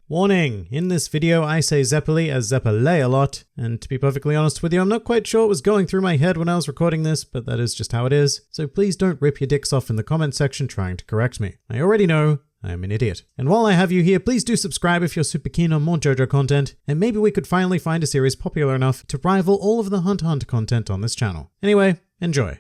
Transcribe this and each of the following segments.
Warning, in this video I say Zeppeli as Zeppele a lot, and to be perfectly honest with you, I'm not quite sure what was going through my head when I was recording this, but that is just how it is, so please don't rip your dicks off in the comment section trying to correct me. I already know I am an idiot. And while I have you here, please do subscribe if you're super keen on more JoJo content, and maybe we could finally find a series popular enough to rival all of the Hunter x Hunter content on this channel. Anyway, enjoy.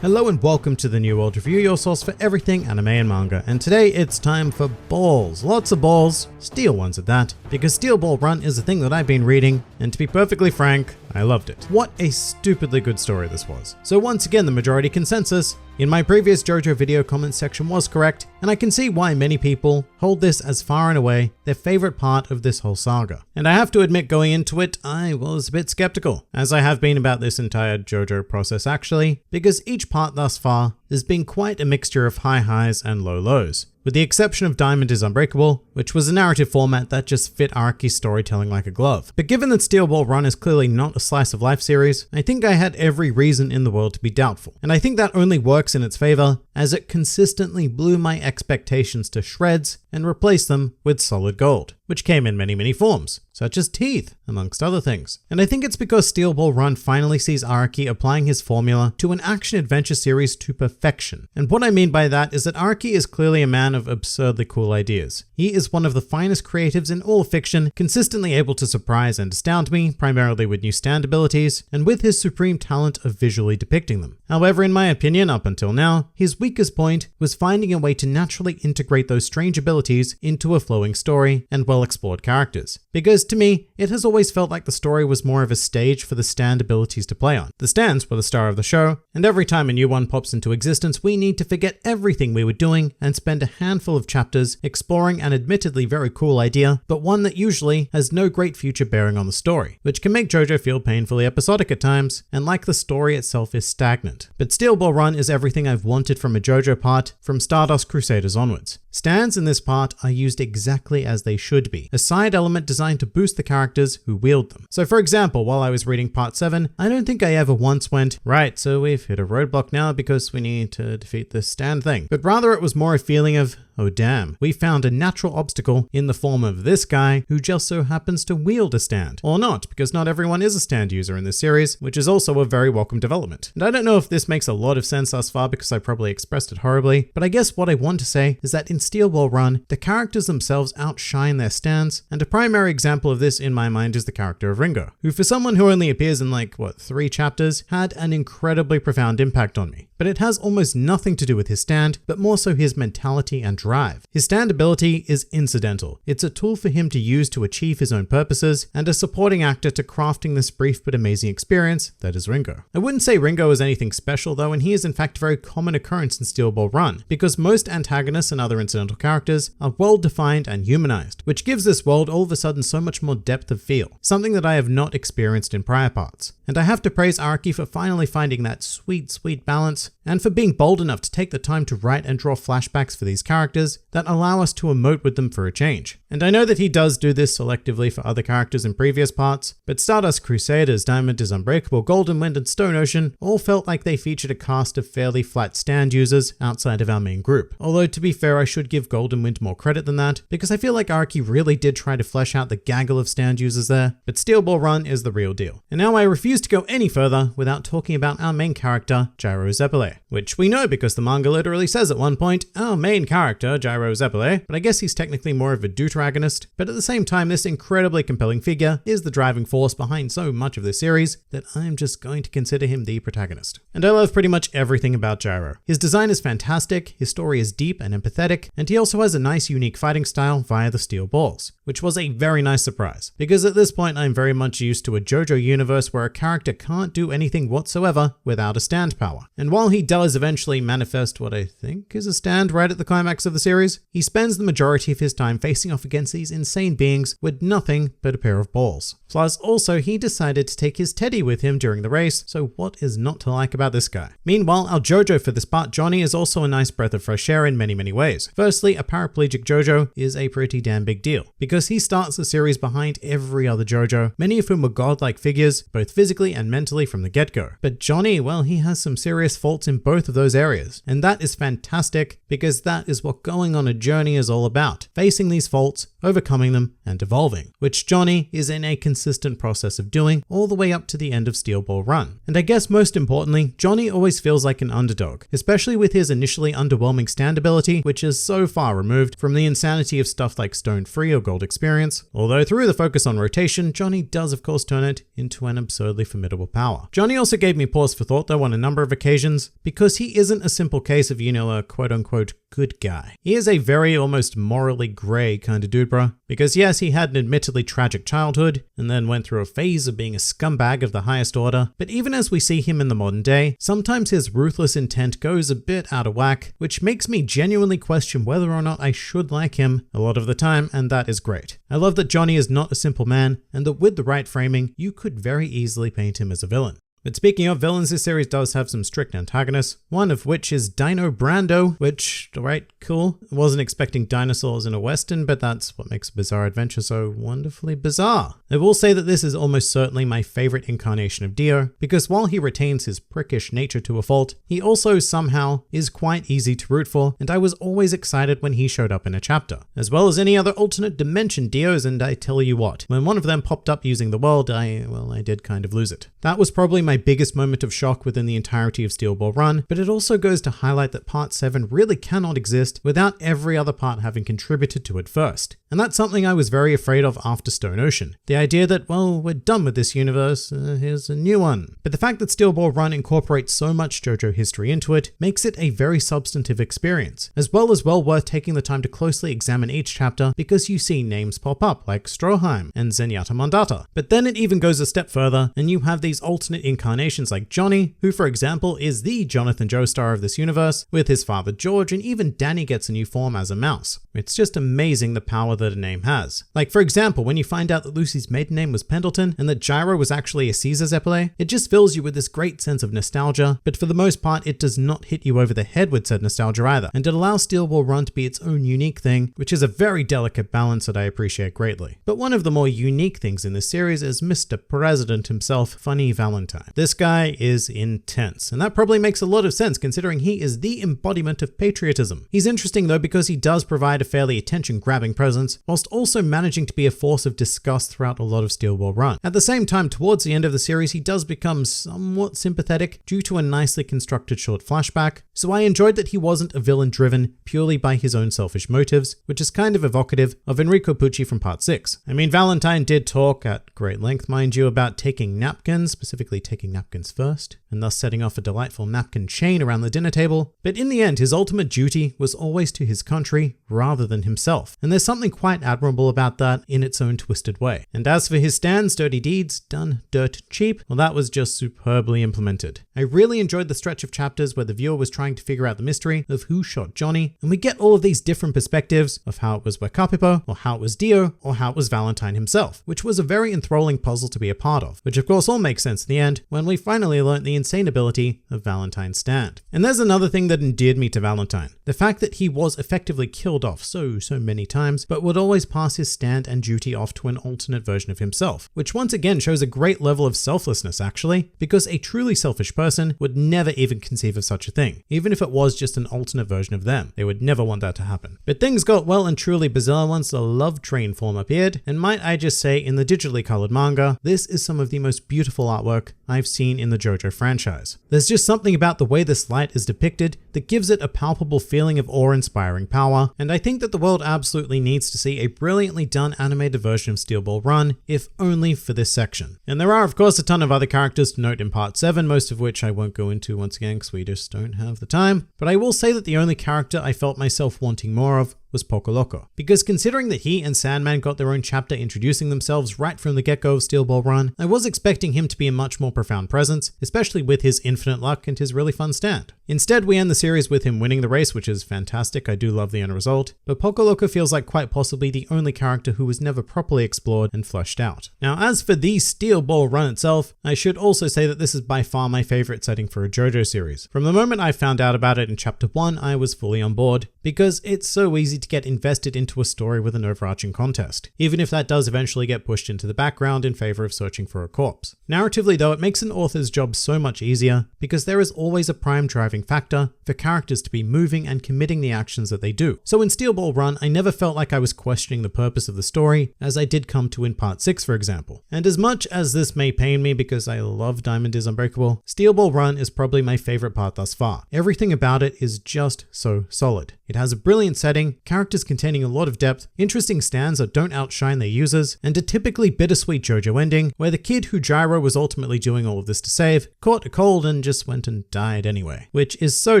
Hello and welcome to the New World Review, your source for everything anime and manga, and today it's time for balls. Lots of balls, steel ones at that, because Steel Ball Run is a thing that I've been reading, and to be perfectly frank, I loved it. What a stupidly good story this was. So once again, the majority consensus in my previous JoJo video comment section was correct, and I can see why many people hold this as far and away their favorite part of this whole saga. And I have to admit, going into it, I was a bit skeptical, as I have been about this entire JoJo process actually, because each part thus far has been quite a mixture of high highs and low lows. With the exception of Diamond is Unbreakable, which was a narrative format that just fit Araki's storytelling like a glove. But given that Steel Ball Run is clearly not a slice of life series, I think I had every reason in the world to be doubtful. And I think that only works in its favor, as it consistently blew my expectations to shreds and replaced them with solid gold, which came in many forms, such as teeth, amongst other things. And I think it's because Steel Ball Run finally sees Araki applying his formula to an action-adventure series to perfection. And what I mean by that is that Araki is clearly a man of absurdly cool ideas. He is one of the finest creatives in all fiction, consistently able to surprise and astound me, primarily with new stand abilities, and with his supreme talent of visually depicting them. However, in my opinion, up until now, his weakest point was finding a way to naturally integrate those strange abilities into a flowing story and well-explored characters. Because to me, it has always felt like the story was more of a stage for the stand abilities to play on. The stands were the star of the show, and every time a new one pops into existence, we need to forget everything we were doing and spend a handful of chapters exploring an admittedly very cool idea, but one that usually has no great future bearing on the story, which can make JoJo feel painfully episodic at times, and like the story itself is stagnant. But Steel Ball Run is everything I've wanted from a JoJo part from Stardust Crusaders onwards. Stands in this part are used exactly as they should be, a side element designed to boost the characters who wield them. So for example, while I was reading part 7, I don't think I ever once went, right, so we've hit a roadblock now because we need to defeat this stand thing. But rather it was more a feeling of, oh damn, we found a natural obstacle in the form of this guy who just so happens to wield a stand. Or not, because not everyone is a stand user in this series, which is also a very welcome development. And I don't know if this makes a lot of sense thus far because I probably expressed it horribly, but I guess what I want to say is that in Steel Ball Run, the characters themselves outshine their stands, and a primary example of this in my mind is the character of Ringo, who for someone who only appears in 3 chapters, had an incredibly profound impact on me. But it has almost nothing to do with his stand, but more so his mentality and drive. His stand ability is incidental. It's a tool for him to use to achieve his own purposes, and a supporting actor to crafting this brief but amazing experience that is Ringo. I wouldn't say Ringo is anything special though, and he is in fact a very common occurrence in Steel Ball Run, because most antagonists and other incidental characters are well defined and humanized, which gives this world all of a sudden so much more depth of feel, something that I have not experienced in prior parts. And I have to praise Araki for finally finding that sweet balance, and for being bold enough to take the time to write and draw flashbacks for these characters that allow us to emote with them for a change. And I know that he does do this selectively for other characters in previous parts, but Stardust Crusaders, Diamond is Unbreakable, Golden Wind, and Stone Ocean all felt like they featured a cast of fairly flat stand users outside of our main group. Although to be fair, I should give Golden Wind more credit than that, because I feel like Araki really did try to flesh out the gaggle of stand users there, but Steel Ball Run is the real deal. And now I refuse to go any further without talking about our main character, Gyro Zeppele, which we know because the manga literally says at one point, our main character, Gyro Zeppele, but I guess he's technically more of a deuteragonist, but at the same time, this incredibly compelling figure is the driving force behind so much of this series that I'm just going to consider him the protagonist. And I love pretty much everything about Gyro. His design is fantastic, his story is deep and empathetic, and he also has a nice unique fighting style via the steel balls, which was a very nice surprise, because at this point I'm very much used to a JoJo universe where a character can't do anything whatsoever without a stand power. And while he does eventually manifest what I think is a stand right at the climax of the series, he spends the majority of his time facing off against these insane beings with nothing but a pair of balls. Plus also he decided to take his teddy with him during the race, so what is not to like about this guy? Meanwhile, our JoJo for this part, Johnny, is also a nice breath of fresh air in many ways. Firstly, a paraplegic JoJo is a pretty damn big deal, because he starts the series behind every other JoJo, many of whom were godlike figures, both physically and mentally from the get-go. But Johnny, well, he has some serious faults in both of those areas, and that is fantastic because that is what what going on a journey is all about, facing these faults, overcoming them, and evolving, which Johnny is in a consistent process of doing all the way up to the end of Steel Ball Run. And I guess most importantly, Johnny always feels like an underdog, especially with his initially underwhelming stand ability, which is so far removed from the insanity of stuff like Stone Free or Gold Experience, although through the focus on rotation, Johnny does of course turn it into an absurdly formidable power. Johnny also gave me pause for thought though on a number of occasions, because he isn't a simple case of, a quote-unquote good guy. He is a very almost morally grey kind of dude, bro. Because yes, he had an admittedly tragic childhood, and then went through a phase of being a scumbag of the highest order, but even as we see him in the modern day, sometimes his ruthless intent goes a bit out of whack, which makes me genuinely question whether or not I should like him a lot of the time, and that is great. I love that Johnny is not a simple man, and that with the right framing, you could very easily paint him as a villain. But speaking of villains, this series does have some strict antagonists, one of which is Dino Brando, which, alright, cool. I wasn't expecting dinosaurs in a western, but that's what makes a bizarre adventure so wonderfully bizarre. I will say that this is almost certainly my favorite incarnation of Dio, because while he retains his prickish nature to a fault, he also somehow is quite easy to root for, and I was always excited when he showed up in a chapter. As well as any other alternate dimension Dios, and I tell you what, when one of them popped up using the world, I did kind of lose it. That was probably my biggest moment of shock within the entirety of Steel Ball Run, but it also goes to highlight that Part 7 really cannot exist without every other part having contributed to it first. And that's something I was very afraid of after Stone Ocean. The idea that, well, we're done with this universe, here's a new one. But the fact that Steel Ball Run incorporates so much JoJo history into it makes it a very substantive experience, as well worth taking the time to closely examine each chapter because you see names pop up like Stroheim and Zenyatta Mondata. But then it even goes a step further, and you have these alternate incarnations like Johnny, who for example is the Jonathan Joestar of this universe, with his father George, and even Danny gets a new form as a mouse. It's just amazing the power that a name has. Like for example, when you find out that Lucy's maiden name was Pendleton and that Gyro was actually a Caesar's epithet, it just fills you with this great sense of nostalgia, but for the most part it does not hit you over the head with said nostalgia either, and it allows Steel Ball Run to be its own unique thing, which is a very delicate balance that I appreciate greatly. But one of the more unique things in this series is Mr. President himself, Funny Valentine. This guy is intense, and that probably makes a lot of sense considering he is the embodiment of patriotism. He's interesting though because he does provide a fairly attention-grabbing presence, whilst also managing to be a force of disgust throughout a lot of Steel Ball Run. At the same time, towards the end of the series, he does become somewhat sympathetic due to a nicely constructed short flashback, so I enjoyed that he wasn't a villain driven purely by his own selfish motives, which is kind of evocative of Enrico Pucci from Part 6. I mean, Valentine did talk, at great length mind you, about taking napkins, specifically taking napkins first, and thus setting off a delightful napkin chain around the dinner table, but in the end his ultimate duty was always to his country rather than himself, and there's something quite admirable about that in its own twisted way. And as for his stands, dirty deeds, done dirt cheap, well that was just superbly implemented. I really enjoyed the stretch of chapters where the viewer was trying to figure out the mystery of who shot Johnny, and we get all of these different perspectives of how it was Wekapipo, or how it was Dio, or how it was Valentine himself, which was a very enthralling puzzle to be a part of, which of course all makes sense in the end when we finally learnt the insane ability of Valentine's stand. And there's another thing that endeared me to Valentine. The fact that he was effectively killed off so many times, but would always pass his stand and duty off to an alternate version of himself, which once again shows a great level of selflessness actually, because a truly selfish person would never even conceive of such a thing, even if it was just an alternate version of them. They would never want that to happen. But things got well and truly bizarre once the love train form appeared, and might I just say, in the digitally colored manga, this is some of the most beautiful artwork I've seen in the JoJo franchise. There's just something about the way this light is depicted that gives it a palpable feeling of awe-inspiring power, and I think that the world absolutely needs to see a brilliantly done animated version of Steel Ball Run, if only for this section. And there are of course a ton of other characters to note in Part 7, most of which I won't go into once again because we just don't have the time, but I will say that the only character I felt myself wanting more of was Poco Loco, because considering that he and Sandman got their own chapter introducing themselves right from the get-go of Steel Ball Run, I was expecting him to be a much more profound presence, especially with his infinite luck and his really fun stand. Instead, we end the series with him winning the race, which is fantastic. I do love the end result, but Poco Loco feels like quite possibly the only character who was never properly explored and fleshed out. Now, as for the Steel Ball Run itself, I should also say that this is by far my favorite setting for a JoJo series. From the moment I found out about it in Chapter 1, I was fully on board, because it's so easy to to get invested into a story with an overarching contest, even if that does eventually get pushed into the background in favor of searching for a corpse. Narratively though, it makes an author's job so much easier because there is always a prime driving factor for characters to be moving and committing the actions that they do. So in Steel Ball Run, I never felt like I was questioning the purpose of the story, as I did come to in Part 6 for example. And as much as this may pain me because I love Diamond is Unbreakable, Steel Ball Run is probably my favorite part thus far. Everything about it is just so solid. It has a brilliant setting, characters containing a lot of depth, interesting stands that don't outshine their users, and a typically bittersweet JoJo ending where the kid who Gyro was ultimately doing all of this to save caught a cold and just went and died anyway. Which is so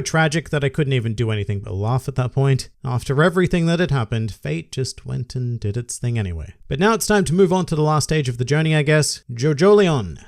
tragic that I couldn't even do anything but laugh at that point. After everything that had happened, fate just went and did its thing anyway. But now it's time to move on to the last stage of the journey, I guess. JoJo Leon.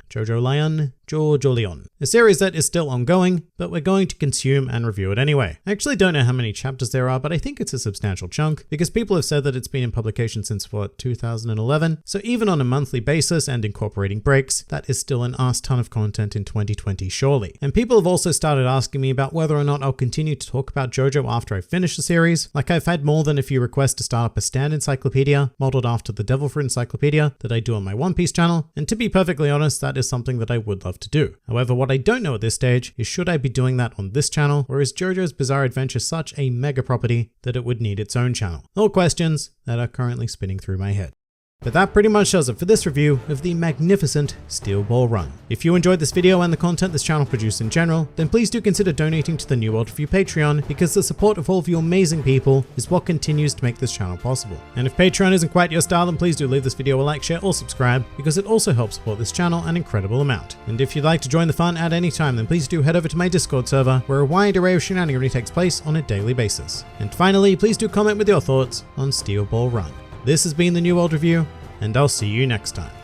A series that is still ongoing, but we're going to consume and review it anyway. I actually don't know how many chapters there are, but I think it's a substantial chunk because people have said that it's been in publication since 2011. So even on a monthly basis and incorporating breaks, that is still an arse ton of content in 2020 surely. And people have also started asking me about whether or not I'll continue to talk about JoJo after I finish the series. Like I've had more than a few requests to start up a stand encyclopedia modeled after the Devil Fruit Encyclopedia that I do on my One Piece channel. And to be perfectly honest, that is something that I would love to do. However, what I don't know at this stage is should I be doing that on this channel, or is JoJo's Bizarre Adventure such a mega property that it would need its own channel? All questions that are currently spinning through my head. But that pretty much does it for this review of the magnificent Steel Ball Run. If you enjoyed this video and the content this channel produces in general, then please do consider donating to the New World Review Patreon because the support of all of you amazing people is what continues to make this channel possible. And if Patreon isn't quite your style, then please do leave this video a like, share, or subscribe because it also helps support this channel an incredible amount. And if you'd like to join the fun at any time, then please do head over to my Discord server where a wide array of shenaniganry takes place on a daily basis. And finally, please do comment with your thoughts on Steel Ball Run. This has been the New World Review, and I'll see you next time.